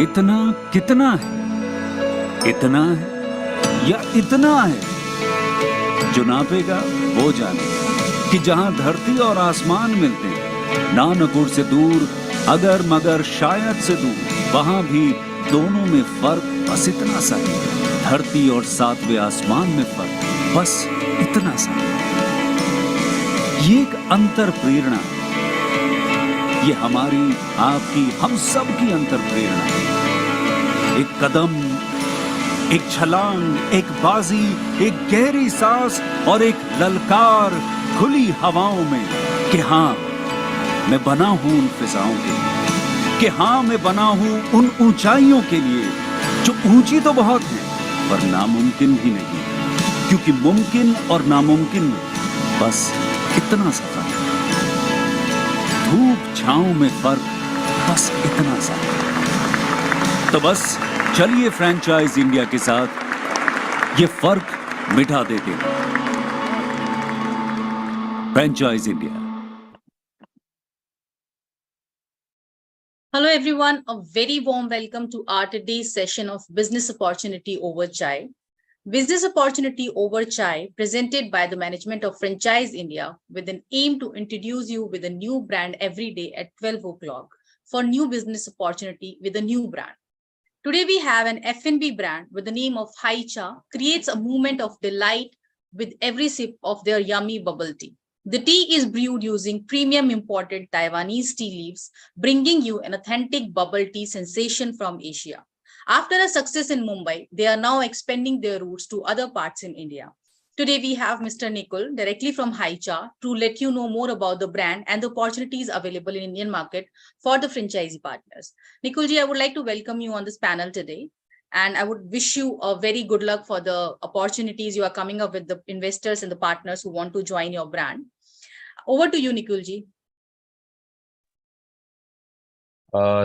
इतना कितना है, इतना है या इतना है, जो नापेगा वो जाने कि जहां धरती और आसमान मिलते हैं, नानकुर से दूर, अगर मगर शायद से दूर, वहां भी दोनों में फर्क बस इतना सा है। धरती और सातवें आसमान में फर्क बस इतना सा है। ये एक अंतर प्रेरणा है। ये हमारी, आपकी, हम सब की अंतर प्रेरणा है। एक कदम, एक छलांग, एक बाजी, एक गहरी सांस और एक ललकार खुली हवाओं में कि हाँ, मैं बना हूं उन फिजाओं के लिए, कि हाँ, मैं बना हूं उन ऊंचाइयों के लिए जो ऊंची तो बहुत है पर नामुमकिन भी नहीं, क्योंकि मुमकिन और नामुमकिन में बस इतना सा फर्क है। धूप छांव में फर्क बस इतना सा है। तो बस चलिए फ्रेंचाइज इंडिया के साथ ये फर्क मिटा देते हैं। Franchise India. Hello everyone, a very warm welcome to our today's session of Business Opportunity Over Chai. Business Opportunity Over Chai, presented by the management of Franchise India, with an aim to introduce you with a new brand every day at 12 o'clock for new business opportunity with a new brand. Today we have an F&B brand with the name of HighCha, creates a moment of delight with every sip of their yummy bubble tea. The tea is brewed using premium imported Taiwanese tea leaves, bringing you an authentic bubble tea sensation from Asia. After a success in Mumbai, they are now expanding their roots to other parts in India. Today, we have Mr. Nikul directly from HighCha to let you know more about the brand and the opportunities available in Indian market for the franchisee partners. Nikulji, I would like to welcome you on this panel today. And I would wish you a very good luck for the opportunities you are coming up with the investors and the partners who want to join your brand. Over to you, Nikulji.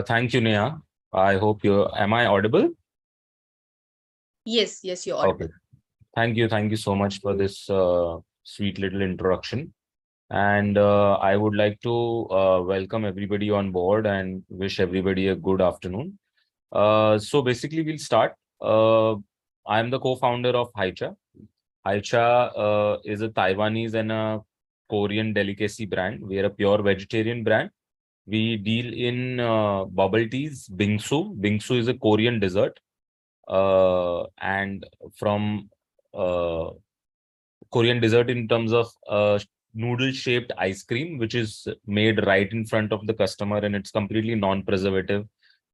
Thank you, Neha. I hope am I audible? Yes, you're audible. Okay. Thank you so much for this sweet little introduction. And I would like to welcome everybody on board and wish everybody a good afternoon. So basically, we'll start. I'm the co-founder of HighCha. HighCha is a Taiwanese and a Korean delicacy brand. We are a pure vegetarian brand. We deal in bubble teas, bingsu. Bingsu is a Korean dessert. And from Korean dessert in terms of noodle-shaped ice cream, which is made right in front of the customer, and it's completely non-preservative,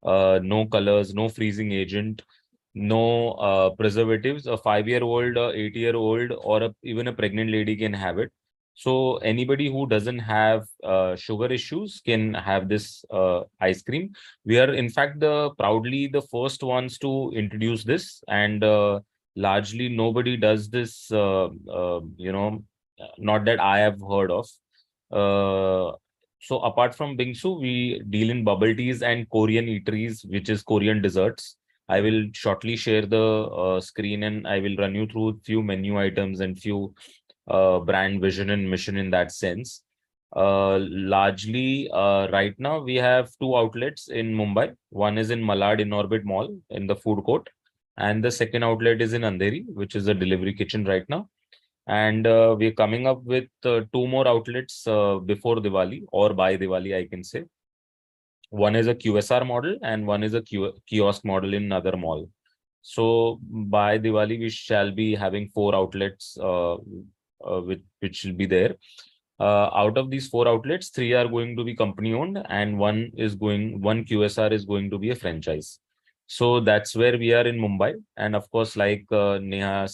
no colors, no freezing agent, no preservatives. A 5-year-old, 8-year-old, or even a pregnant lady can have it. So anybody who doesn't have sugar issues can have this ice cream. We are, in fact, proudly the first ones to introduce this, and largely nobody does this, not that I have heard of. So apart from bingsu, we deal in bubble teas and Korean eateries, which is Korean desserts. I will shortly share the screen and I will run you through a few menu items and few brand vision and mission in that sense. Largely, right now we have 2 outlets in Mumbai. One is in Malad in Orbit Mall in the food court, and the second outlet is in Andheri, which is a delivery kitchen right now. And we're coming up with 2 more outlets before Diwali or by Diwali, I can say. One is a QSR model and one is a kiosk model in another mall. So by Diwali, we shall be having 4 outlets which will be there. Out of these 4 outlets, 3 are going to be company owned and one QSR is going to be a franchise. So that's where we are in Mumbai. And of course, like Neha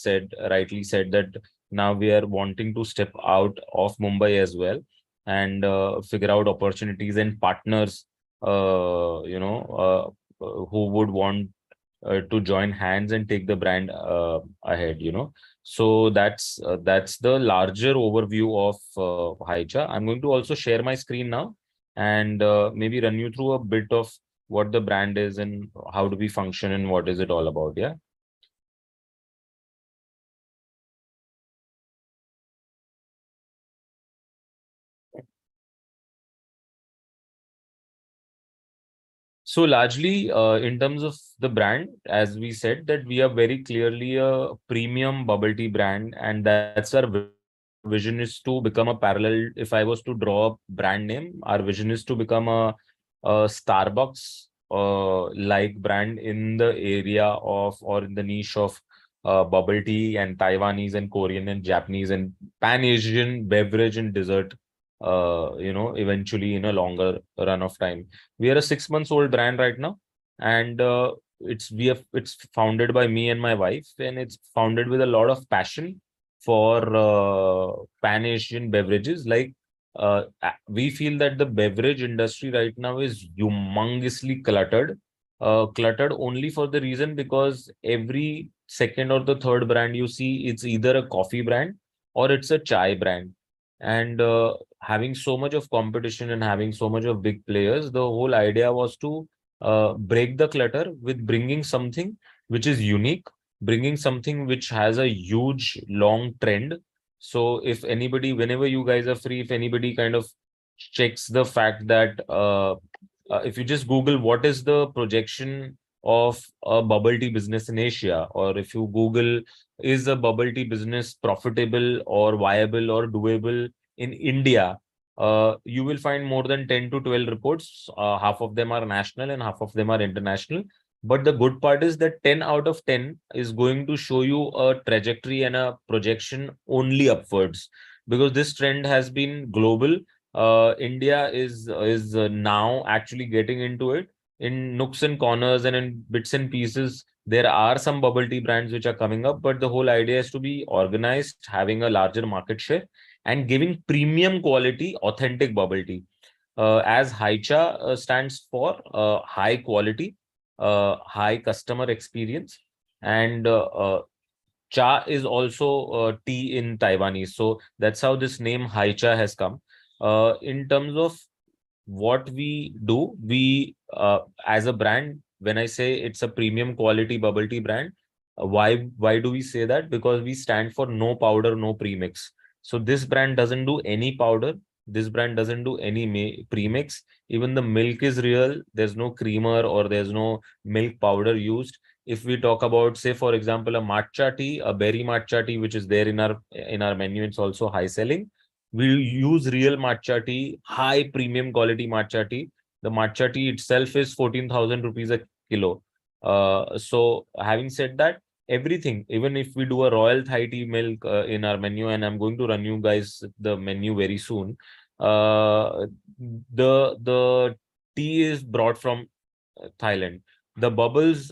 rightly said that now we are wanting to step out of Mumbai as well and figure out opportunities and partners, who would want to join hands and take the brand ahead, So that's the larger overview of HighCha. I'm going to also share my screen now and maybe run you through a bit of what the brand is and how do we function and what is it all about. Yeah. So largely, in terms of the brand, as we said, that we are very clearly a premium bubble tea brand, and that's our vision is to become a parallel. If I was to draw a brand name, our vision is to become a Starbucks like brand in the area of or in the niche of bubble tea and Taiwanese and Korean and Japanese and Pan-Asian beverage and dessert. Eventually in a longer run of time. We are a 6 months old brand right now, and it's founded by me and my wife, and it's founded with a lot of passion for Pan Asian beverages. We feel that the beverage industry right now is humongously cluttered. Cluttered only for the reason because every second or the third brand you see, it's either a coffee brand or it's a chai brand. And having so much of competition and having so much of big players, the whole idea was to break the clutter with bringing something which is unique, bringing something which has a huge long trend. So if anybody, whenever you guys are free, if anybody kind of checks the fact that if you just Google what is the projection of a bubble tea business in Asia, or if you Google is a bubble tea business profitable or viable or doable in India, you will find more than 10 to 12 reports. Half of them are national and half of them are international. But the good part is that 10 out of 10 is going to show you a trajectory and a projection only upwards, because this trend has been global. India is now actually getting into it in nooks and corners and in bits and pieces. There are some bubble tea brands which are coming up, but the whole idea is to be organized, having a larger market share, and giving premium quality, authentic bubble tea. As HighCha stands for high quality, high customer experience, and cha is also tea in Taiwanese. So that's how this name HighCha has come. In terms of what we do, we as a brand, when I say it's a premium quality bubble tea brand, why do we say that? Because we stand for no powder, no premix. So this brand doesn't do any powder. This brand doesn't do any premix. Even the milk is real. There's no creamer or there's no milk powder used. If we talk about, say, for example, a matcha tea, a berry matcha tea, which is there in our menu, it's also high selling. We use real matcha tea, high premium quality matcha tea. The matcha tea itself is 14,000 rupees a kilo. So having said that, everything, even if we do a royal Thai tea milk in our menu, and I'm going to run you guys the menu very soon. The tea is brought from Thailand. The bubbles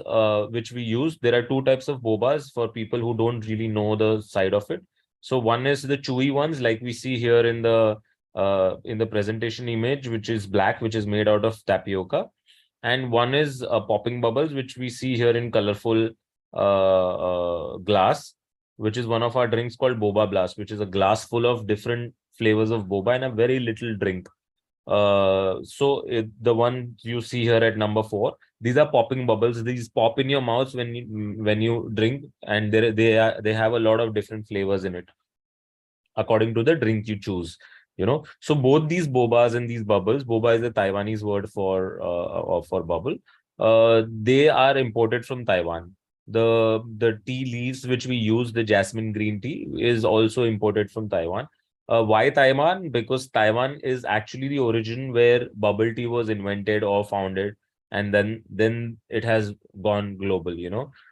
which we use, there are two types of bobas for people who don't really know the side of it. So one is the chewy ones, like we see here in the presentation image, which is black, which is made out of tapioca, and one is popping bubbles, which we see here in colorful glass, which is one of our drinks called boba blast, which is a glass full of different flavors of boba and a very little drink. The one you see here at number 4, these are popping bubbles. These pop in your mouth when you drink, and they have a lot of different flavors in it according to the drink you choose. So both these bobas and these bubbles, boba is a Taiwanese word for bubble. They are imported from Taiwan. The tea leaves which we use, the jasmine green tea, is also imported from Taiwan. Why Taiwan? Because Taiwan is actually the origin where bubble tea was invented or founded, and then it has gone global.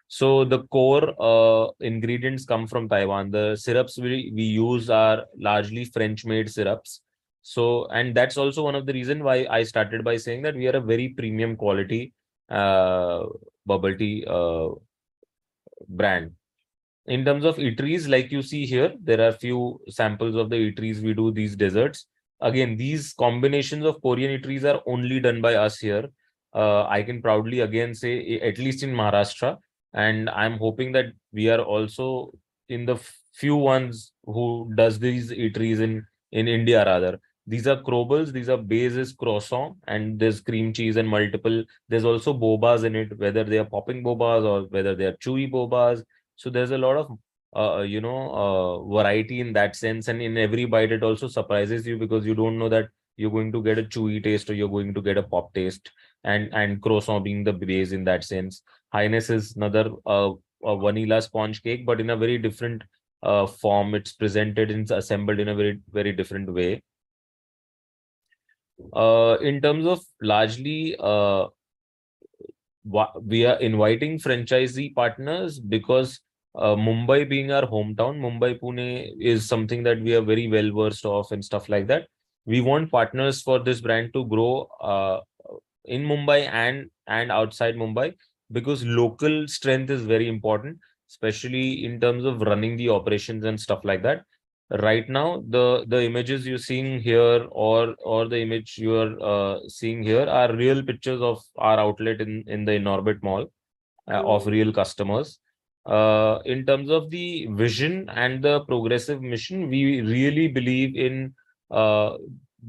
So the core ingredients come from Taiwan. The syrups we use are largely French-made syrups. So, and that's also one of the reasons why I started by saying that we are a very premium quality bubble tea brand. In terms of eateries, like you see here, there are few samples of the eateries we do, these desserts. Again, these combinations of Korean eateries are only done by us here. I can proudly again say, at least in Maharashtra, and I'm hoping that we are also in the few ones who does these eateries in India rather. These are crobbles, these are bases croissant, and there's cream cheese and multiple. There's also bobas in it, whether they are popping bobas or whether they are chewy bobas. So there's a lot of variety in that sense, and in every bite it also surprises you because you don't know that you're going to get a chewy taste or you're going to get a pop taste. and croissant being the base in that sense. Highness is another a vanilla sponge cake, but in a very different form. It's presented and assembled in a very different way. In terms of largely, we are inviting franchisee partners because Mumbai being our hometown, Mumbai Pune is something that we are very well versed of and stuff like that. We want partners for this brand to grow in Mumbai and outside Mumbai, because local strength is very important, especially in terms of running the operations and stuff like that. Right now, the images you're seeing here, or the image you are seeing here, are real pictures of our outlet in the Inorbit Mall, of real customers. In terms of the vision and the progressive mission, we really believe in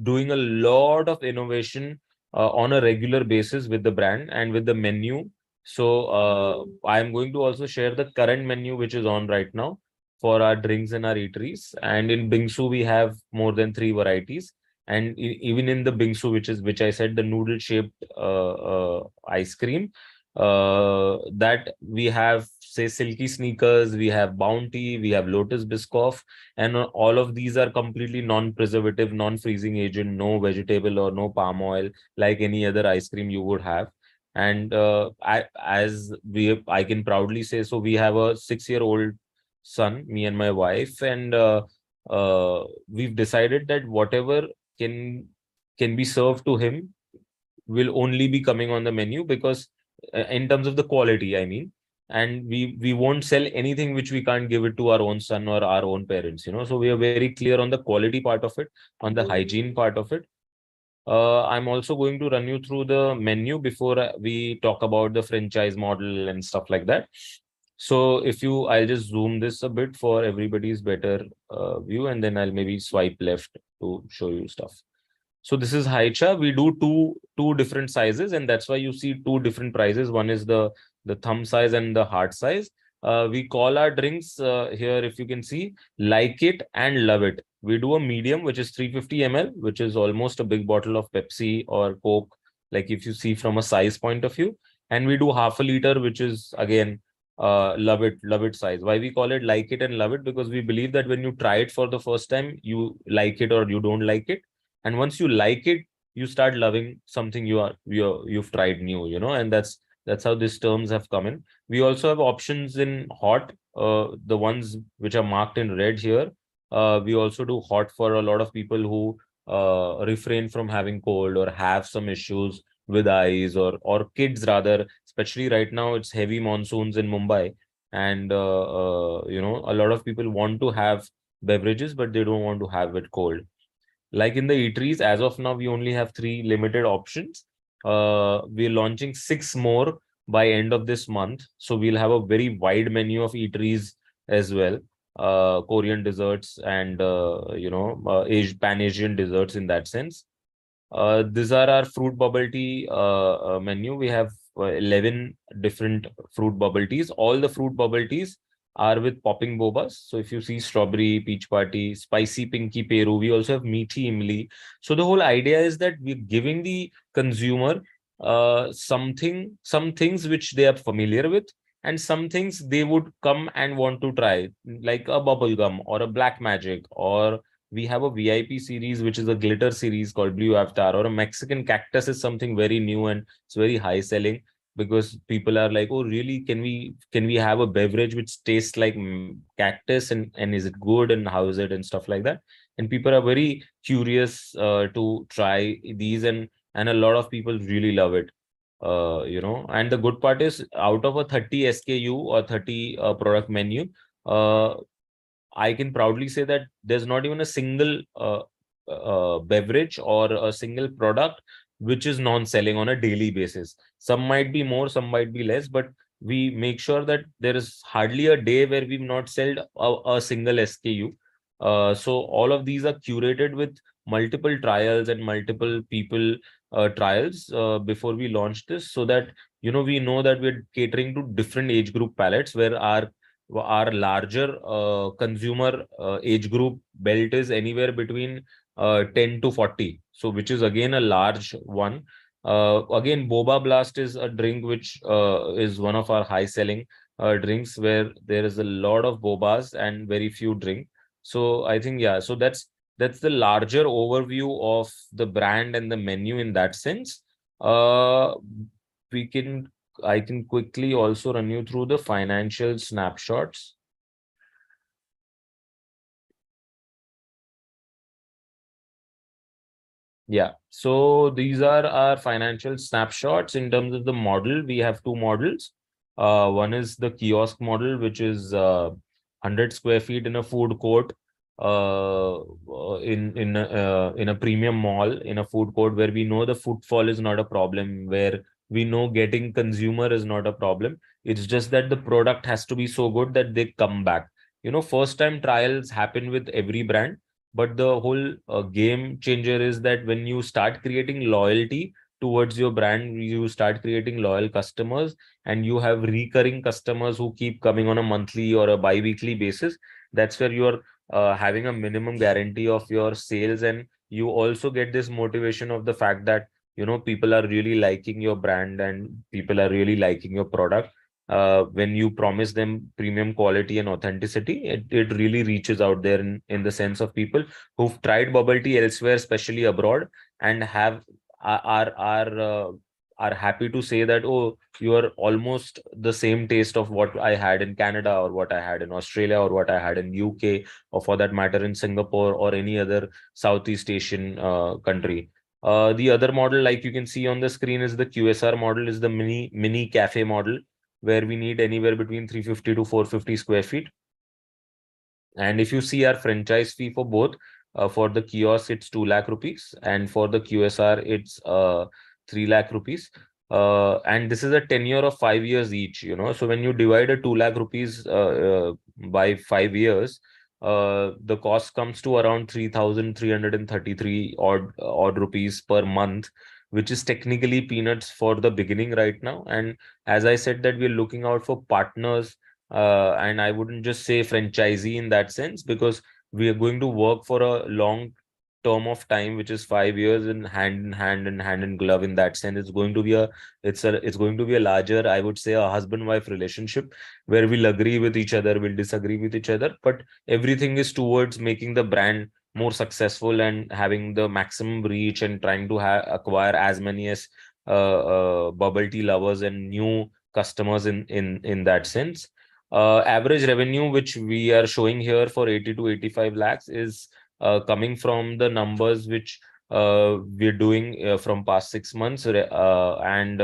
doing a lot of innovation on a regular basis with the brand and with the menu. So I'm going to also share the current menu which is on right now for our drinks and our eateries. And in Bingsu, we have more than 3 varieties. And even in the Bingsu, which I said, the noodle shaped ice cream, that we have, say, silky sneakers, we have Bounty, we have Lotus Biscoff, and all of these are completely non-preservative, non-freezing agent, no vegetable or no palm oil, like any other ice cream you would have. And I can proudly say, so we have a 6-year-old son, me and my wife, and we've decided that whatever can be served to him will only be coming on the menu, because in terms of the quality, I mean, and we won't sell anything which we can't give it to our own son or our own parents, so we are very clear on the quality part of it, on the hygiene part of it. I'm also going to run you through the menu before we talk about the franchise model and stuff like that. So I'll just zoom this a bit for everybody's better view, and then I'll maybe swipe left to show you stuff. So this is HighCha. We do two different sizes, and that's why you see 2 different prices. One is the thumb size and the heart size. We call our drinks here, if you can see, Like It and Love It. We do a medium, which is 350 ml, which is almost a big bottle of Pepsi or Coke, like if you see from a size point of view. And we do half a liter, which is again Love It size. Why we call it Like It and Love It? Because we believe that when you try it for the first time, you like it or you don't like it. And once you like it, you start loving something you've tried new, and that's how these terms have come in. We also have options in hot, the ones which are marked in red here. We also do hot for a lot of people who refrain from having cold or have some issues with eyes, or kids rather, especially right now. It's heavy monsoons in Mumbai, and a lot of people want to have beverages, but they don't want to have it cold. Like in the eateries, as of now, we only have 3 limited options. We're launching 6 more by end of this month. So we'll have a very wide menu of eateries as well. Korean desserts and, Pan-Asian desserts in that sense. These are our fruit bubble tea menu. We have 11 different fruit bubble teas. All the fruit bubble teas are with popping bobas. So if you see strawberry, peach party, spicy pinky peru, we also have meaty imli. So the whole idea is that we're giving the consumer some things which they are familiar with, and some things they would come and want to try, like a bubble gum or a black magic, or we have a VIP series, which is a glitter series called Blue Avatar, or a Mexican cactus is something very new and it's very high selling, because people are like, oh, really? Can we have a beverage which tastes like cactus, and is it good, and how is it, and stuff like that? And people are very curious to try these, and a lot of people really love it. And the good part is, out of a 30 SKU or 30 product menu, I can proudly say that there's not even a single beverage or a single product which is non-selling on a daily basis. Some might be more, some might be less, but we make sure that there is hardly a day where we've not sold a single SKU. So all of these are curated with multiple trials and multiple people trials before we launch this, so that we know that we're catering to different age group palettes, where our larger consumer age group belt is anywhere between 10 to 40, so which is again a large one. Again, Boba Blast is a drink which is one of our high selling drinks, where there is a lot of bobas and very few drink. So I think, yeah, so that's the larger overview of the brand and the menu in that sense. Uh, we can I can quickly also run you through the financial snapshots. Yeah, so these are our financial snapshots in terms of the model. We have two models. One is the kiosk model, which is 100 square feet in a food court, in a premium mall, in a food court where we know the footfall is not a problem, where we know getting consumer is not a problem. It's just that the product has to be so good that they come back. First time trials happen with every brand, but the whole game changer is that when you start creating loyalty towards your brand, you start creating loyal customers, and you have recurring customers who keep coming on a monthly or a bi-weekly basis. That's where you're having a minimum guarantee of your sales, and you also get this motivation of the fact that people are really liking your brand and people are really liking your product. When you promise them premium quality and authenticity, it really reaches out there in the sense of people who've tried bubble tea elsewhere, especially abroad, and are happy to say that, oh, you are almost the same taste of what I had in Canada, or what I had in Australia, or what I had in UK, or for that matter in Singapore or any other Southeast Asian country. The other model, like you can see on the screen, is the QSR model, is the mini cafe model, where we need anywhere between 350 to 450 square feet. And if you see our franchise fee for both, for the kiosk, it's 2 lakh rupees. And for the QSR, it's 3 lakh rupees. And this is a tenure of 5 years each, So when you divide a 2 lakh rupees by 5 years, the cost comes to around 3,333 odd rupees per month, which is technically peanuts for the beginning right now. And as I said, that we're looking out for partners, and I wouldn't just say franchisee in that sense, because we are going to work for a long term of time, which is 5 years, in hand in glove. In that sense, it's going to be a larger, I would say, a husband-wife relationship, where we'll agree with each other, we'll disagree with each other, but everything is towards making the brand more successful and having the maximum reach, and trying to acquire as many as bubble tea lovers and new customers in that sense. Average revenue, which we are showing here for 80 to 85 lakhs, is coming from the numbers which we're doing from past 6 months. And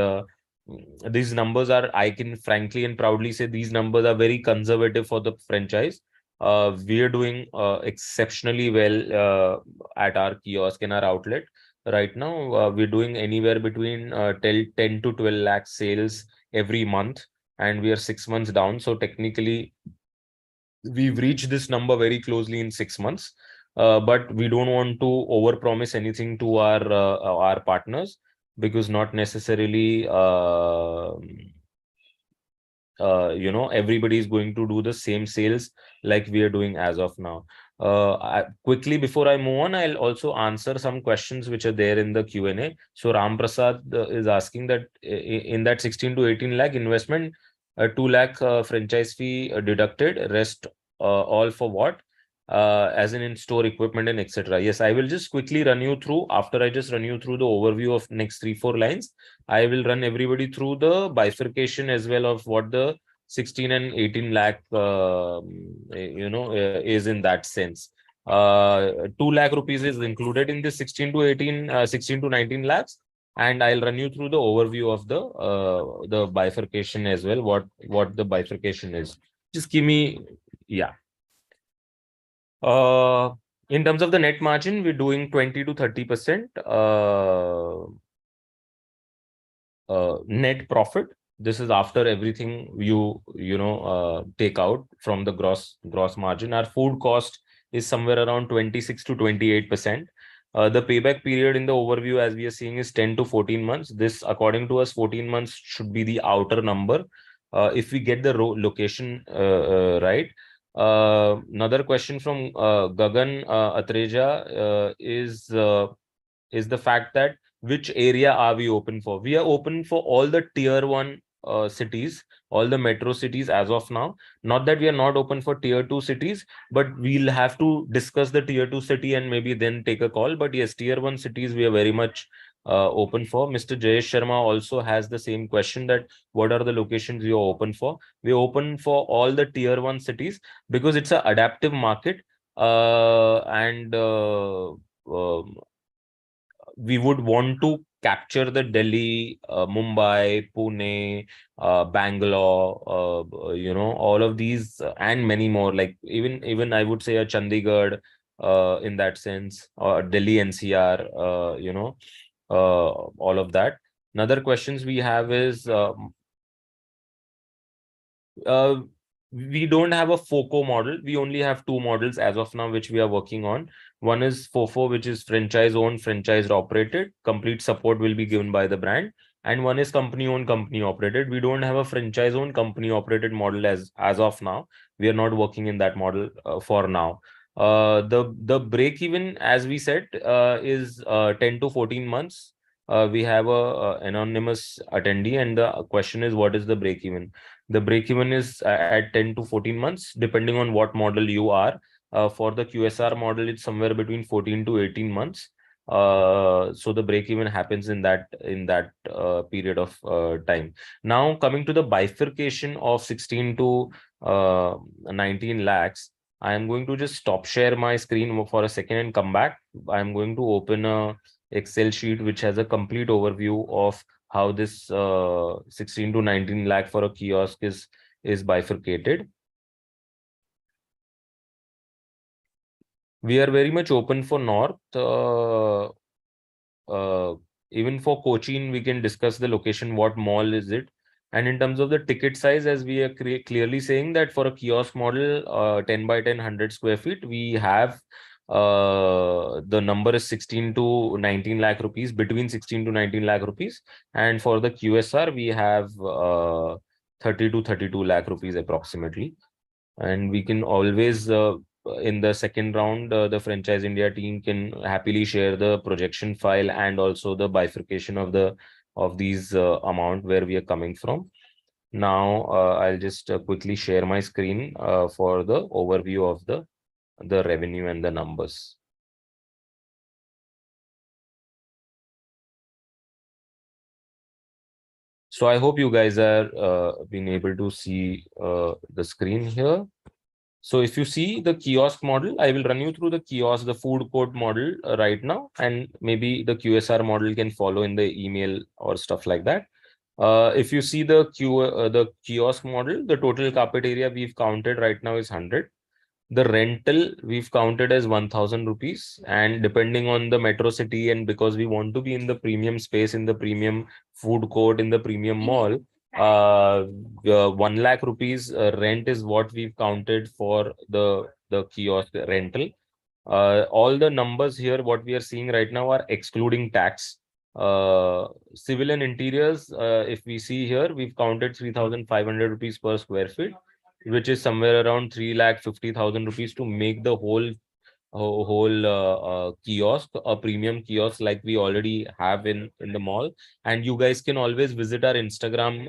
these numbers are, I can frankly and proudly say, these numbers are very conservative for the franchise. We are doing exceptionally well at our kiosk and our outlet. Right now, we're doing anywhere between 10 to 12 lakh sales every month, and we are 6 months down. So technically, we've reached this number very closely in 6 months. But we don't want to overpromise anything to our partners, because not necessarily everybody is going to do the same sales like we are doing as of now. Quickly, before I move on, I'll also answer some questions which are there in the Q&A. So Ram Prasad is asking that in that 16 to 18 lakh investment, 2 lakh franchise fee deducted, rest all for what? As in store equipment and etc. Yes, I will just quickly run you through. After I just run you through the overview of next 3-4 lines, I will run everybody through the bifurcation as well of what the 16 and 18 lakh is in that sense. 2 lakh rupees is included in the 16 to 18, 16 to 19 lakhs. And I'll run you through the overview of the bifurcation as well, what the bifurcation is. Just give me, yeah. In terms of the net margin, we're doing 20 to 30% net profit. This is after everything take out from the gross margin. Our food cost is somewhere around 26 to 28%. The payback period in the overview, as we are seeing, is 10 to 14 months. This, according to us, 14 months should be the outer number if we get the location right. Another question from Gagan Atreja is the fact that which area are we open for? We are open for all the tier 1 cities, all the metro cities as of now. Not that we are not open for tier 2 cities, but we'll have to discuss the tier 2 city and maybe then take a call. But yes, tier 1 cities we are very much open for. Mr. Jayesh Sharma also has the same question, that what are the locations you are open for? We are open for all the tier 1 cities because it's an adaptive market, and we would want to capture the Delhi, Mumbai, Pune, Bangalore, all of these, and many more. Like even I would say a Chandigarh, in that sense, or Delhi NCR, all of that. Another questions we have is, we don't have a FOCO model. We only have 2 models as of now, which we are working on. One is FOFO, which is franchise owned, franchised operated. Complete support will be given by the brand. And one is company owned, company operated. We don't have a franchise owned, company operated model as of now. We are not working in that model for now. The break even, as we said, is 10 to 14 months. We have a anonymous attendee, and the question is, what is the break even? The break even is at 10 to 14 months, depending on what model you are. For the QSR model, it's somewhere between 14 to 18 months. So the break even happens in that period of time. Now, coming to the bifurcation of 16 to 19 lakhs, I am going to just stop share my screen for a second and come back. I am going to open a Excel sheet which has a complete overview of how this 16 to 19 lakh for a kiosk is bifurcated. We are very much open for North. Even for Cochin, we can discuss the location, what mall is it. And in terms of the ticket size, as we are clearly saying that for a kiosk model, 10 by 10, 100 square feet, we have the number is 16 to 19 lakh rupees, between 16 to 19 lakh rupees. And for the QSR, we have 30 to 32 lakh rupees approximately. And we can always, in the second round, the Franchise India team can happily share the projection file and also the bifurcation of these amount where we are coming from. Now, I'll just quickly share my screen for the overview of the revenue and the numbers. So I hope you guys are being able to see the screen here. So if you see the kiosk model, I will run you through the kiosk, the food court model right now, and maybe the QSR model can follow in the email or stuff like that. If you see the kiosk model, the total carpet area we've counted right now is 100. The rental we've counted as 1,000 rupees, and depending on the metro city, and because we want to be in the premium space, in the premium food court, in the premium mall, 1 lakh rupees rent is what we've counted for the kiosk rental. All the numbers here, what we are seeing right now, are excluding tax. Civil and interiors, if we see here, we've counted 3,500 rupees per square feet, which is somewhere around 3,50,000 rupees to make the whole kiosk a premium kiosk like we already have in the mall. And you guys can always visit our Instagram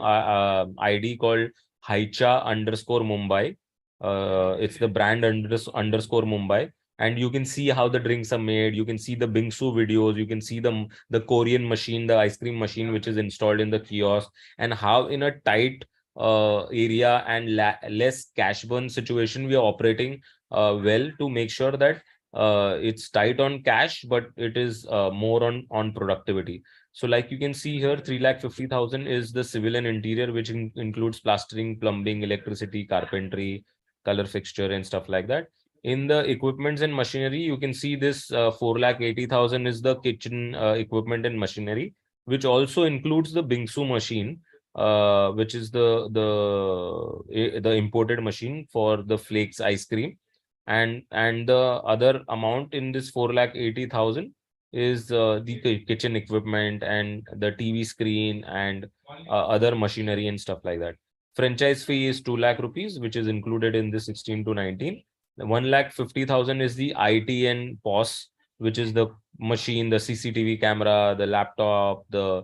ID called HighCha_Mumbai. It's the brand underscore Mumbai. And you can see how the drinks are made. You can see the bingsu videos. You can see the Korean machine, the ice cream machine, which is installed in the kiosk, and how in a tight area and less cash burn situation we are operating well, to make sure that it's tight on cash, but it is more on productivity. So like you can see here, 3,50,000 is the civil and interior, which includes plastering, plumbing, electricity, carpentry, color fixture, and stuff like that. In the equipments and machinery, you can see this 4,80,000 is the kitchen equipment and machinery, which also includes the bingsu machine, which is the imported machine for the flakes ice cream. And the other amount in this 4,80,000 is the kitchen equipment and the TV screen and other machinery and stuff like that. Franchise fee is 2 lakh rupees, which is included in the 16 to 19. 1,50,000 is the IT and POS which is the machine, the CCTV camera, the laptop, the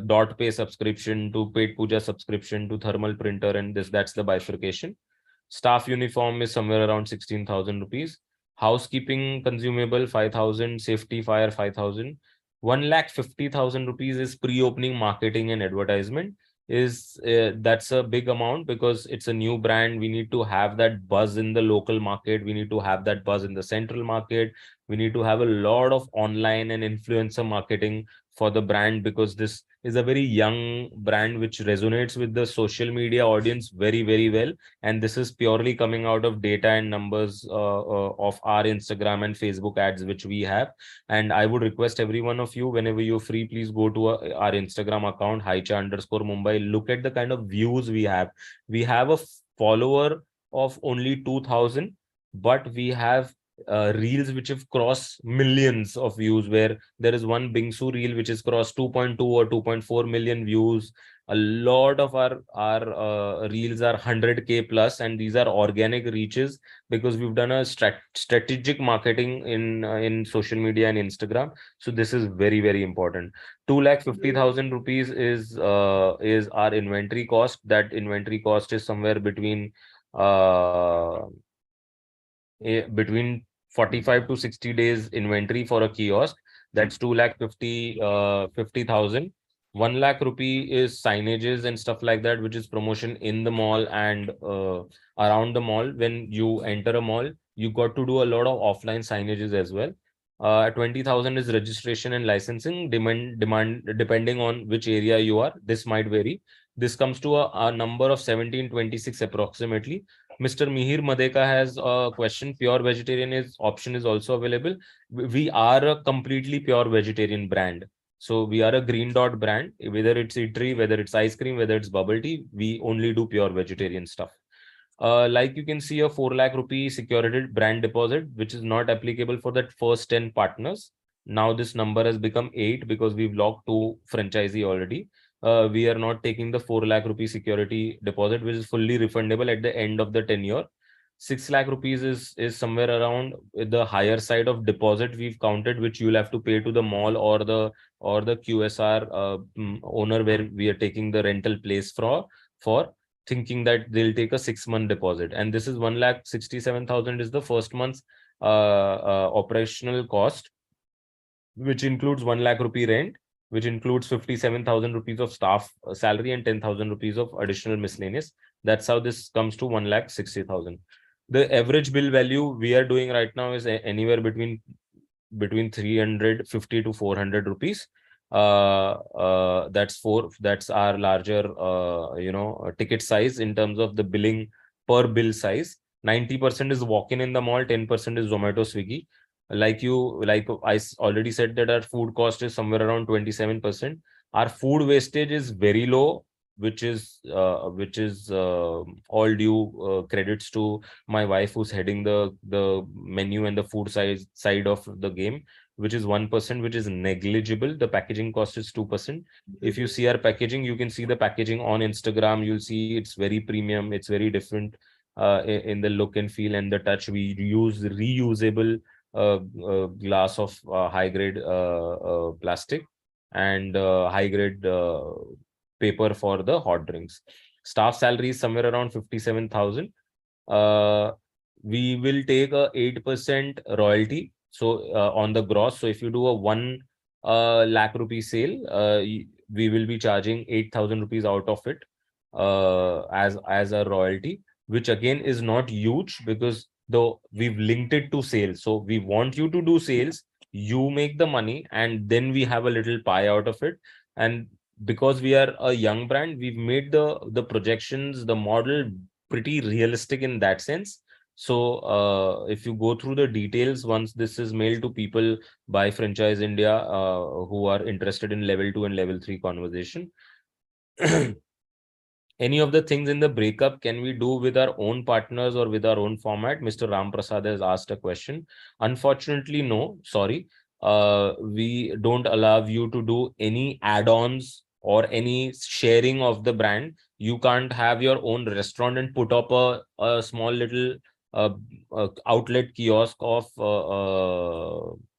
dot pay subscription to paid puja subscription to thermal printer, and that's the bifurcation. Staff uniform is somewhere around 16,000 rupees. Housekeeping consumable 5,000, safety fire 5,000. 1,50,000 rupees is pre-opening marketing and advertisement. Is That's a big amount because it's a new brand. We need to have that buzz in the local market. We need to have that buzz in the central market. We need to have a lot of online and influencer marketing for the brand, because this is a very young brand which resonates with the social media audience very, very well. And this is purely coming out of data and numbers of our Instagram and Facebook ads which we have. And I would request every one of you, whenever you're free, please go to our Instagram account, HighCha_Mumbai. Look at the kind of views we have. We have a follower of only 2,000, but we have reels which have crossed millions of views, where there is one Bingsu reel which has crossed 2.2 or 2.4 million views. A lot of our reels are 100K plus, and these are organic reaches because we've done a strategic marketing in social media and Instagram. So this is very, very important. 2,50,000 rupees is our inventory cost. That inventory cost is somewhere between between 45 to 60 days inventory for a kiosk. That's 2,50,000. 1 lakh rupee is signages and stuff like that, which is promotion in the mall and around the mall. When you enter a mall, you got to do a lot of offline signages as well. 20,000 is registration and licensing, demand depending on which area you are. This might vary. This comes to a number of 1726 approximately. Mr. Mihir Madeka has a question. Pure vegetarian option is also available. We are a completely pure vegetarian brand. So we are a green dot brand, whether it's eatery, whether it's ice cream, whether it's bubble tea, we only do pure vegetarian stuff. Like you can see, a 4 lakh rupee security brand deposit, which is not applicable for that first 10 partners. Now this number has become 8 because we've locked 2 franchisee already. We are not taking the 4 lakh rupee security deposit, which is fully refundable at the end of the tenure. 6 lakh rupees is somewhere around the higher side of deposit we've counted, which you'll have to pay to the mall or the QSR owner, where we are taking the rental place for thinking that they'll take a 6-month deposit. And this is 1,67,000 is the first month's operational cost, which includes 1 lakh rupee rent, which includes 57,000 rupees of staff salary and 10,000 rupees of additional miscellaneous. That's how this comes to 1,60,000. The average bill value we are doing right now is anywhere between 350 to 400 rupees. That's our larger ticket size in terms of the billing per bill size. 90% is walk-in in the mall, 10% is Zomato, Swiggy. Like I already said that our food cost is somewhere around 27%. Our food wastage is very low, which is all due credits to my wife, who's heading the menu and the food side of the game, which is 1%, which is negligible. The packaging cost is 2%. If you see our packaging, you can see the packaging on Instagram. You'll see it's very premium. It's very different in the look and feel and the touch. We use reusable glass of high grade plastic and high grade paper for the hot drinks. Staff salary is somewhere around 57,000. We will take a 8% royalty. So on the gross. So if you do a 1 lakh rupee sale, we will be charging 8,000 rupees out of it as a royalty, which again is not huge because though we've linked it to sales. So we want you to do sales, you make the money, and then we have a little pie out of it. And because we are a young brand, we've made the projections, the model pretty realistic in that sense. So if you go through the details, once this is mailed to people by Franchise India who are interested in level 2 and level 3 conversation, any of the things in the breakup can we do with our own partners or with our own format? Mr. Ram Prasad has asked a question. Unfortunately, no, sorry. We don't allow you to do any add-ons or any sharing of the brand. You can't have your own restaurant and put up a small little outlet kiosk of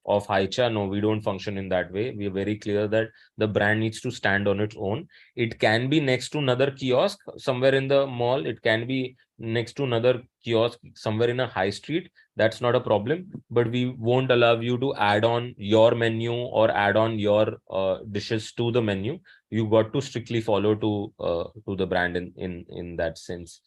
of HighCha, no, we don't function in that way. We are very clear that the brand needs to stand on its own. It can be next to another kiosk somewhere in the mall. It can be next to another kiosk somewhere in a high street. That's not a problem. But we won't allow you to add on your menu or add on your dishes to the menu. You got to strictly follow to the brand in that sense.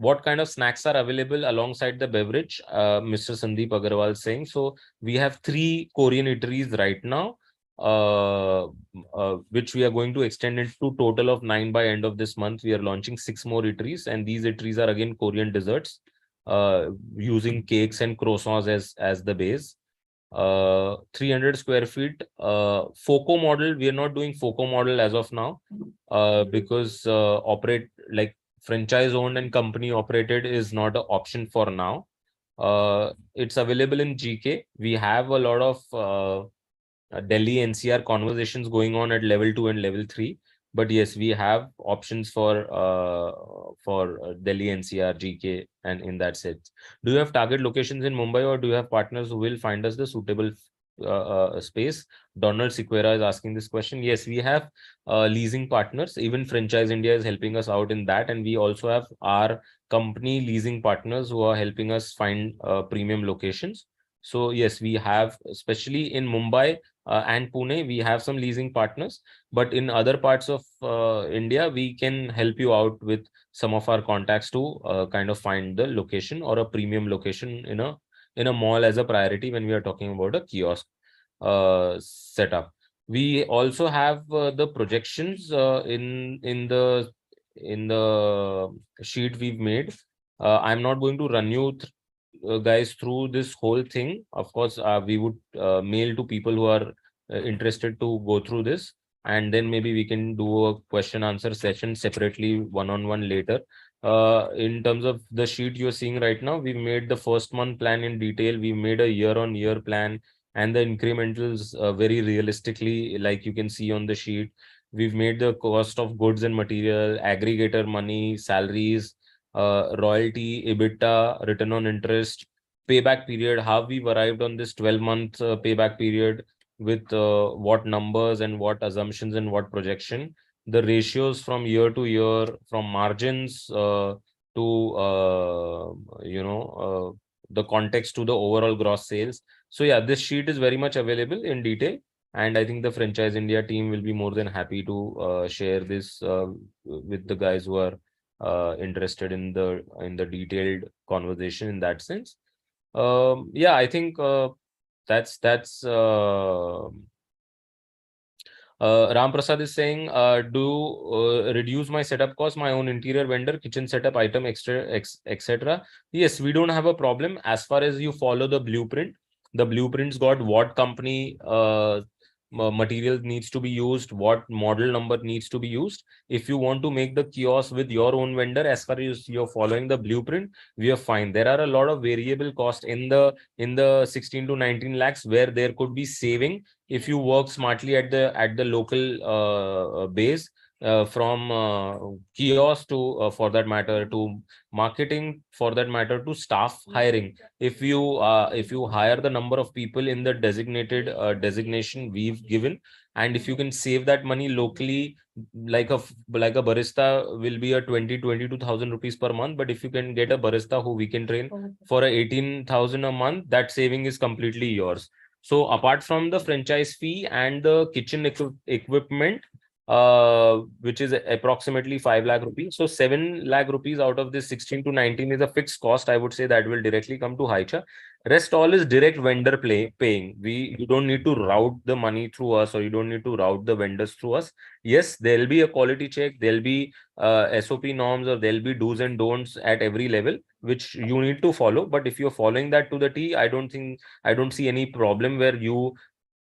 What kind of snacks are available alongside the beverage? Mr. Sandeep Agarwal saying. So we have 3 Korean eateries right now, which we are going to extend it to total of 9 by end of this month. We are launching 6 more eateries, and these eateries are again Korean desserts, using cakes and croissants as the base. 300 square feet. FOCO model, we are not doing FOCO model as of now, because operate like franchise owned and company operated is not an option for now. It's available in GK. We have a lot of Delhi NCR conversations going on at level 2 and level 3. But yes, we have options for Delhi NCR, GK, and in that sense. Do you have target locations in Mumbai, or do you have partners who will find us the suitable space? Donald Sequeira is asking this question. Yes, we have leasing partners. Even Franchise India is helping us out in that, and we also have our company leasing partners who are helping us find premium locations. So yes, we have, especially in Mumbai and Pune, we have some leasing partners. But in other parts of India, we can help you out with some of our contacts to kind of find the location or a premium location in a mall as a priority when we are talking about a kiosk setup. We also have the projections in the sheet we've made. I'm not going to run you guys through this whole thing. Of course, we would mail to people who are interested to go through this, and then maybe we can do a question answer session separately, one-on-one later. In terms of the sheet you're seeing right now, we made the first month plan in detail. We made a year-on-year plan, and the incrementals very realistically, like you can see on the sheet. We've made the cost of goods and material, aggregator money, salaries, royalty, EBITDA, return on interest, payback period, how we've arrived on this 12-month payback period, with what numbers and what assumptions and what projection, the ratios from year to year, from margins to the context to the overall gross sales. So yeah, this sheet is very much available in detail, and I think the Franchise India team will be more than happy to share this with the guys who are interested in the detailed conversation in that sense. Yeah, I think that's Ram Prasad is saying, reduce my setup cost, my own interior vendor, kitchen setup, item, extra, etc. Yes, we don't have a problem as far as you follow the blueprint. The blueprint's got what company material needs to be used, what model number needs to be used. If you want to make the kiosk with your own vendor, as far as you're following the blueprint, we are fine. There are a lot of variable cost in the 16 to 19 lakhs where there could be saving if you work smartly at the local base, from kiosk to for that matter to marketing, for that matter to staff hiring. If you hire the number of people in the designated designation we've given, and if you can save that money locally, like a barista will be a 22,000 rupees per month. But if you can get a barista who we can train for 18,000 a month, that saving is completely yours. So apart from the franchise fee and the kitchen equipment, which is approximately 5 lakh rupees. So 7 lakh rupees out of this 16 to 19 is a fixed cost. I would say that will directly come to HighCha. Rest all is direct vendor paying. You don't need to route the money through us, or you don't need to route the vendors through us. Yes, there'll be a quality check, there'll be SOP norms, or there'll be do's and don'ts at every level, which you need to follow. But if you're following that to the T, I don't see any problem where you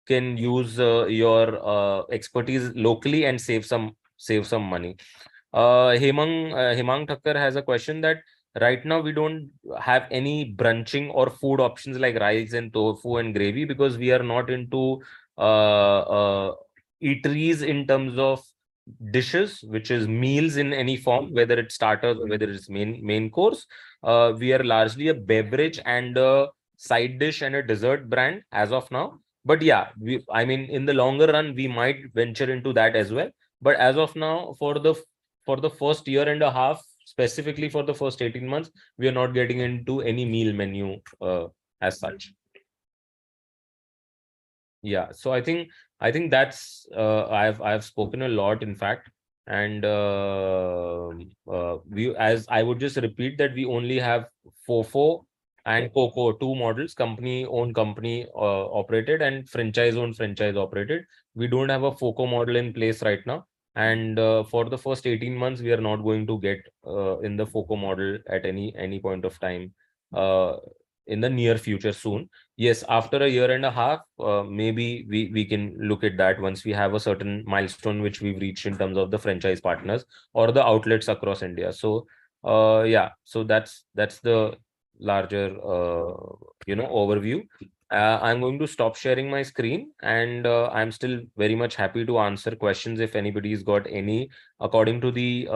can use your expertise locally and save some money. Hemang Thakkar has a question that right now we don't have any brunching or food options like rice and tofu and gravy, because we are not into eateries in terms of dishes, which is meals in any form, whether it's starters or whether it's main course. We are largely a beverage and side dish and a dessert brand as of now. But yeah, I mean, in the longer run, we might venture into that as well. But as of now, for the first year and a half, specifically for the first 18 months, we are not getting into any meal menu as such. Yeah, so I think that's I've spoken a lot, in fact, and we as I would just repeat that we only have FOFO and COCO, two models: company owned, company operated, and franchise owned, franchise operated. We don't have a FOCO model in place right now, and for the first 18 months, we are not going to get in the FOCO model at any point of time in the near future soon. Yes, after a year and a half, maybe we can look at that once we have a certain milestone which we've reached in terms of the franchise partners or the outlets across India. So yeah, so that's the larger overview. I'm going to stop sharing my screen, and I'm still very much happy to answer questions if anybody's got any according to the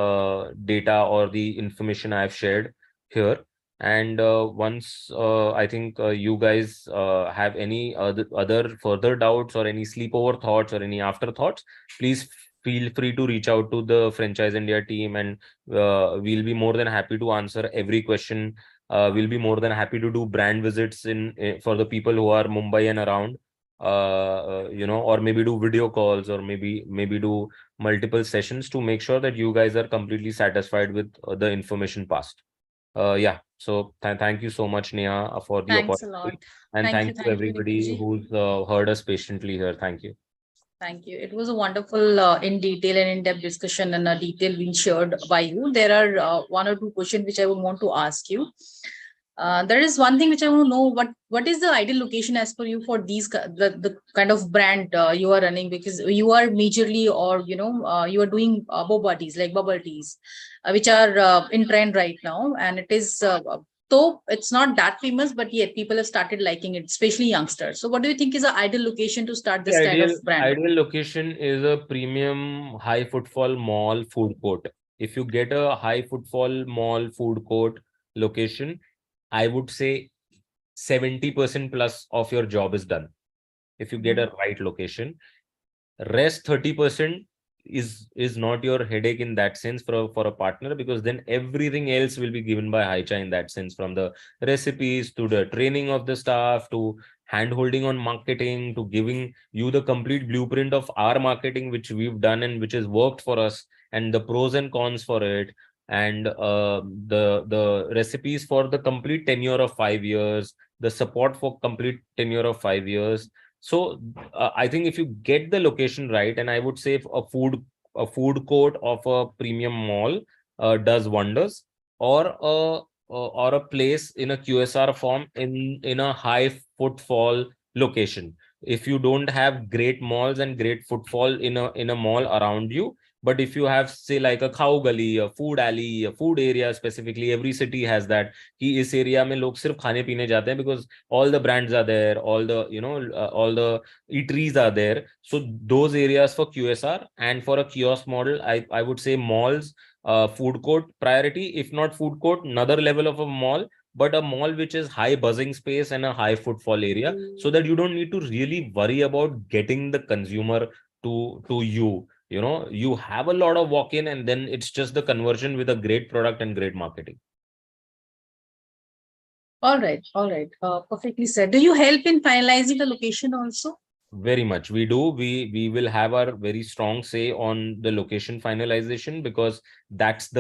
data or the information I've shared here. And once I think you guys have any other further doubts or any sleepover thoughts or any afterthoughts, please feel free to reach out to the Franchise India team, and we'll be more than happy to answer every question. We'll be more than happy to do brand visits in for the people who are Mumbai and around, or maybe do video calls, or maybe do multiple sessions to make sure that you guys are completely satisfied with the information passed. Yeah, so thank you so much, Neha, for the Thanks a opportunity. lot. And Thank you. thank you, Thank you, everybody Nikhilji. who's heard us patiently here. Thank you. Thank you. It was a wonderful in detail and in-depth discussion and a detail being shared by you. There are one or two questions which I would want to ask you. There is one thing which I want to know: what is the ideal location as per you for these the kind of brand you are running? Because you are majorly, or you are doing boba teas, like bubble teas, which are in trend right now, and it is though it's not that famous, but yet people have started liking it, especially youngsters. So what do you think is the ideal location to start The this kind of brand? ideal location is a premium high footfall mall food court. If you get a high footfall mall food court location, I would say 70% plus of your job is done. If you get a right location, rest 30% is not your headache in that sense for a partner, because then everything else will be given by HighCha in that sense, from the recipes to the training of the staff to hand holding on marketing to giving you the complete blueprint of our marketing which we've done and which has worked for us, and the pros and cons for it, and the recipes for the complete tenure of 5 years, the support for complete tenure of 5 years. So I think if you get the location right, and I would say if a food court of a premium mall does wonders, or a place in a QSR form in a high footfall location. If you don't have great malls and great footfall in a mall around you, but if you have, say, like a cow gully, a food alley, a food area, specifically every city has that, कि इस area में लोग सिर्फ खाने पीने जाते हैं, because all the brands are there, all the eateries are there. So those areas for QSR, and for a kiosk model, I would say malls, food court priority. If not food court, another level of a mall, but a mall which is high buzzing space and a high footfall area, so that you don't need to really worry about getting the consumer to you. You have a lot of walk-in, and then it's just the conversion with a great product and great marketing. All right, all right. Perfectly said. Do you help in finalizing the location also? Very much. We do. We will have our very strong say on the location finalization, because that's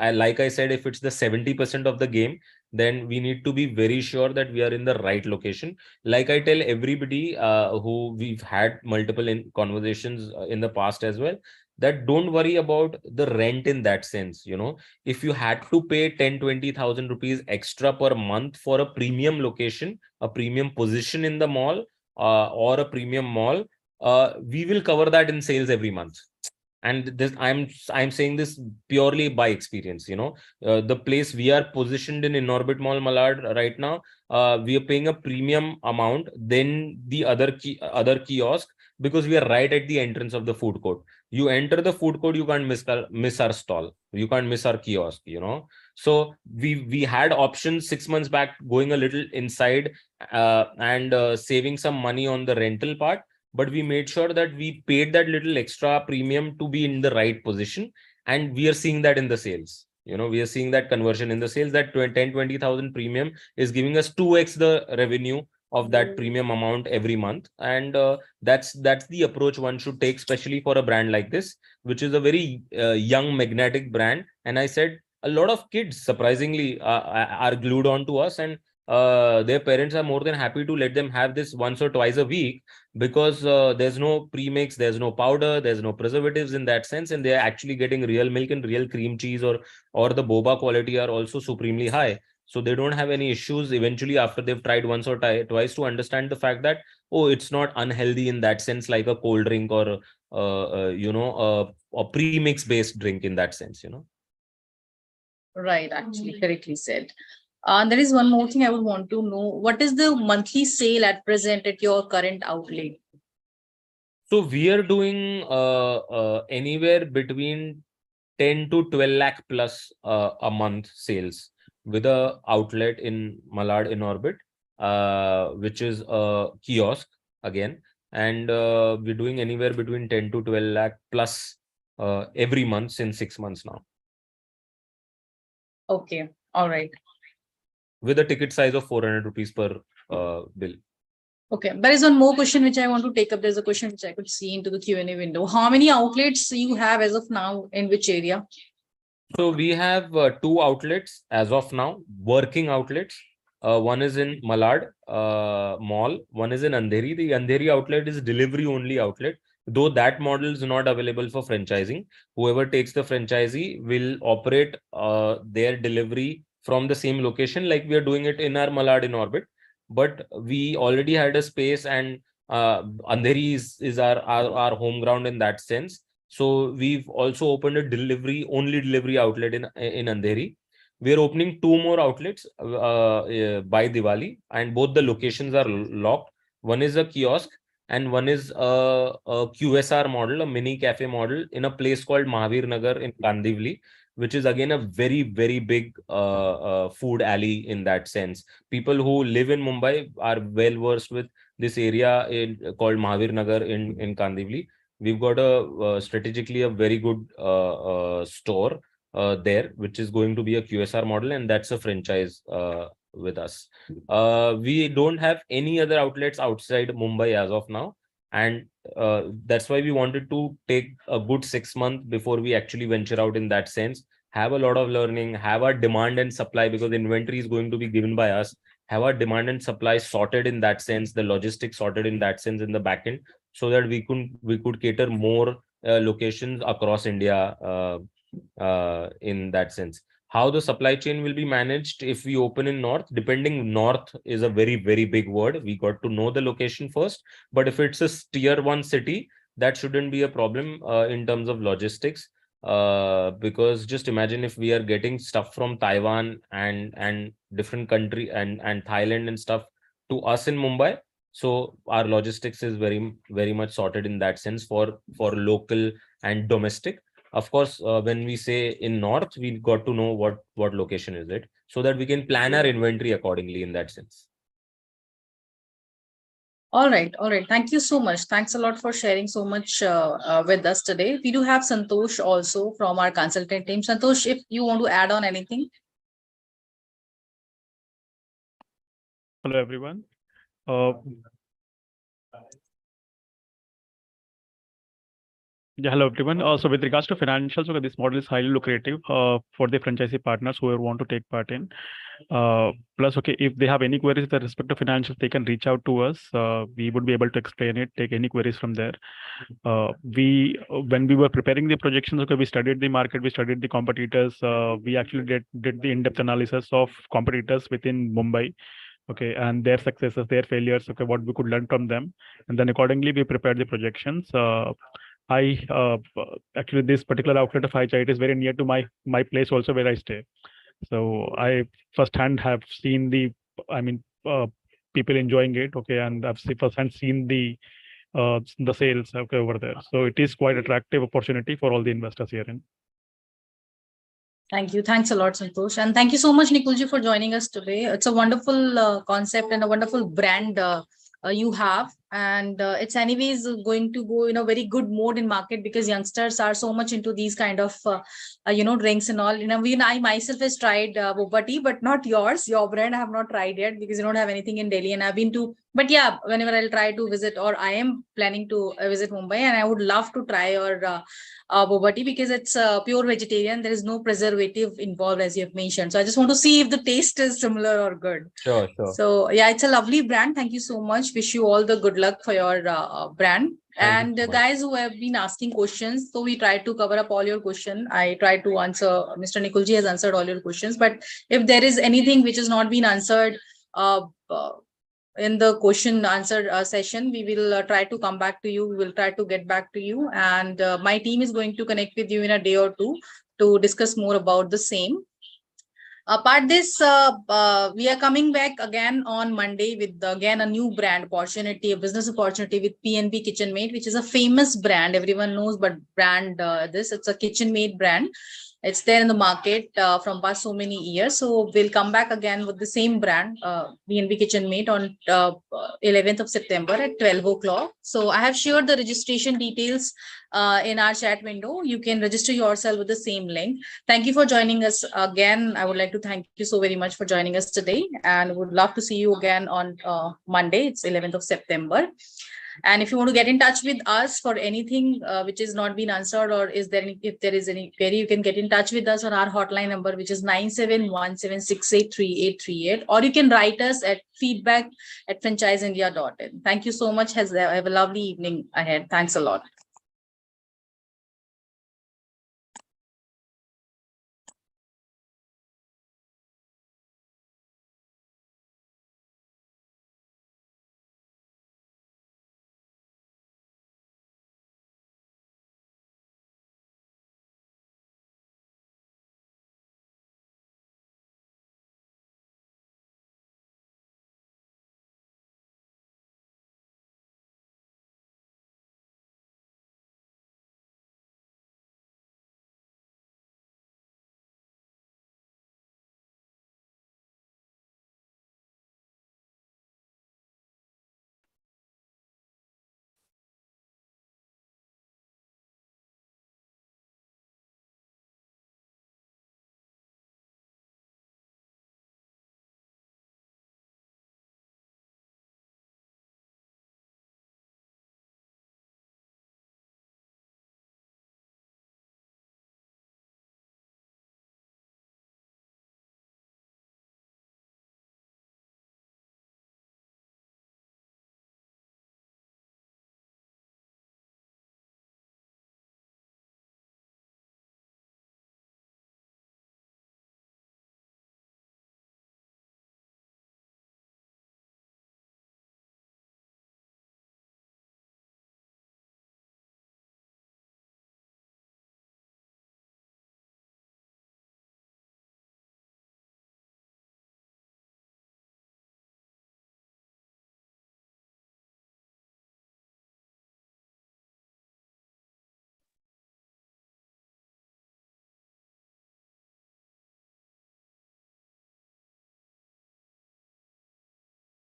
like I said, if it's the 70% of the game, then we need to be very sure that we are in the right location. Like I tell everybody who we've had multiple conversations in the past as well, that don't worry about the rent in that sense. If you had to pay 10,000-20,000 rupees extra per month for a premium location, a premium position in the mall, or a premium mall, we will cover that in sales every month. And this, I'm saying this purely by experience. The place we are positioned in Orbit Mall, Malad, right now, we are paying a premium amount than the other kiosk, because we are right at the entrance of the food court. You enter the food court, you can't miss our stall. You can't miss our kiosk, you know. So we had options 6 months back, going a little inside and saving some money on the rental part, but we made sure that we paid that little extra premium to be in the right position, and we are seeing that in the sales. You know, we are seeing that conversion in the sales, that 10-20,000 premium is giving us 2x the revenue of that premium amount every month. And that's the approach one should take, especially for a brand like this, which is a very young magnetic brand. And I said a lot of kids surprisingly are glued on to us, and their parents are more than happy to let them have this once or twice a week, because there's no premix, there's no powder, there's no preservatives in that sense, and they're actually getting real milk and real cream cheese, or the boba quality are also supremely high. So they don't have any issues eventually after they've tried once or twice to understand the fact that, oh, it's not unhealthy in that sense, like a cold drink or a premix based drink in that sense, you know. Right, actually, correctly said. There is one more thing I would want to know. What is the monthly sale at present at your current outlet? So we are doing anywhere between 10 to 12 lakh plus a month sales with a outlet in Malad in Orbit, which is a kiosk again. And we're doing anywhere between 10 to 12 lakh plus every month since 6 months now, Okay, all right. with a ticket size of 400 rupees per bill. Okay, there is one more question which I want to take up. There's a question which I could see into the Q&A window. How many outlets you have as of now, in which area? So we have 2 outlets as of now, working outlets. One is in Malad Mall, one is in Andheri. The Andheri outlet is delivery only outlet, though that model is not available for franchising. Whoever takes the franchisee will operate their delivery from the same location, like we are doing it in our Malad in Orbit. But we already had a space, and Andheri is our home ground in that sense. So we've also opened a only delivery outlet in Andheri. We are opening 2 more outlets by Diwali, and both the locations are locked. One is a kiosk, and one is a QSR model, a mini cafe model, in a place called Mahavir Nagar in Kandivali, which is again a very, very big food alley in that sense. People who live in Mumbai are well versed with this area called Mahavir Nagar in Kandivali. We've got strategically a very good store there, which is going to be a QSR model, and that's a franchise with us. We don't have any other outlets outside Mumbai as of now, and that's why we wanted to take a good 6 months before we actually venture out in that sense, have a lot of learning, have our demand and supply, because inventory is going to be given by us, have our demand and supply sorted in that sense, the logistics sorted in that sense in the back end, so that we could cater more locations across India in that sense. How the supply chain will be managed if we open in North, depending, North is a very, very big word. We got to know the location first, but if it's a tier 1 city, that shouldn't be a problem in terms of logistics. Because just imagine if we are getting stuff from Taiwan and different country and Thailand and stuff to us in Mumbai. So our logistics is very, very much sorted in that sense for local and domestic. Of course, when we say in North, we got to know what location is it, so that we can plan our inventory accordingly in that sense. All right, all right. Thank you so much. Thanks a lot for sharing so much with us today. We do have Santosh also from our consultant team. Santosh, if you want to add on anything. Hello, everyone. Hello, everyone. So with regards to financials, okay, this model is highly lucrative for the franchisee partners who want to take part in. Plus, okay, if they have any queries with respect to financials, they can reach out to us. We would be able to explain it, take any queries from there. When we were preparing the projections, okay, we studied the market, we studied the competitors. We actually did the in-depth analysis of competitors within Mumbai. Okay, and their successes, their failures, okay, what we could learn from them. And then accordingly, we prepared the projections. Actually, this particular outlet of HighCha, it is very near to my place also where I stay. So I firsthand have seen people enjoying it. Okay, and I've firsthand seen the the sales over there. So it is quite attractive opportunity for all the investors here in. Thank you. Thanks a lot, Santosh. And thank you so much, Nikulji, for joining us today. It's a wonderful concept and a wonderful brand you have. And it's anyways going to go in a very good mode in market because youngsters are so much into these kind of, drinks and all. I myself has tried boba tea, but not yours. Your brand I have not tried yet because you don't have anything in Delhi. And I've been to, but yeah, whenever I'll try to visit, or I am planning to visit Mumbai, and I would love to try your boba tea because it's pure vegetarian. There is no preservative involved, as you have mentioned. So I just want to see if the taste is similar or good. Sure, sure. So yeah, it's a lovely brand. Thank you so much. Wish you all the good luck for your brand. Thank you And so the much. guys who have been asking questions, so we try to cover up all your questions. I tried to answer. Mr. Nikulji has answered all your questions. But if there is anything which has not been answered in the question answer session, we will try to come back to you. We will try to get back to you. And my team is going to connect with you in a day or two to discuss more about the same. Apart this, we are coming back again on Monday with again a new brand opportunity, a business opportunity with PNB KitchenMate, which is a famous brand. Everyone knows, but brand it's a KitchenMate brand. It's there in the market from past so many years. So we'll come back again with the same brand, BNB KitchenMate, on 11th of September at 12 o'clock. So I have shared the registration details in our chat window. You can register yourself with the same link. Thank you for joining us again. I would like to thank you so very much for joining us today, and would love to see you again on Monday. It's 11th of September. And if you want to get in touch with us for anything which is not been answered, or if there is any query, you can get in touch with us on our hotline number, which is 9717683838, or you can write us at feedback@franchiseindia.in. Thank you so much. Have a lovely evening ahead. Thanks a lot.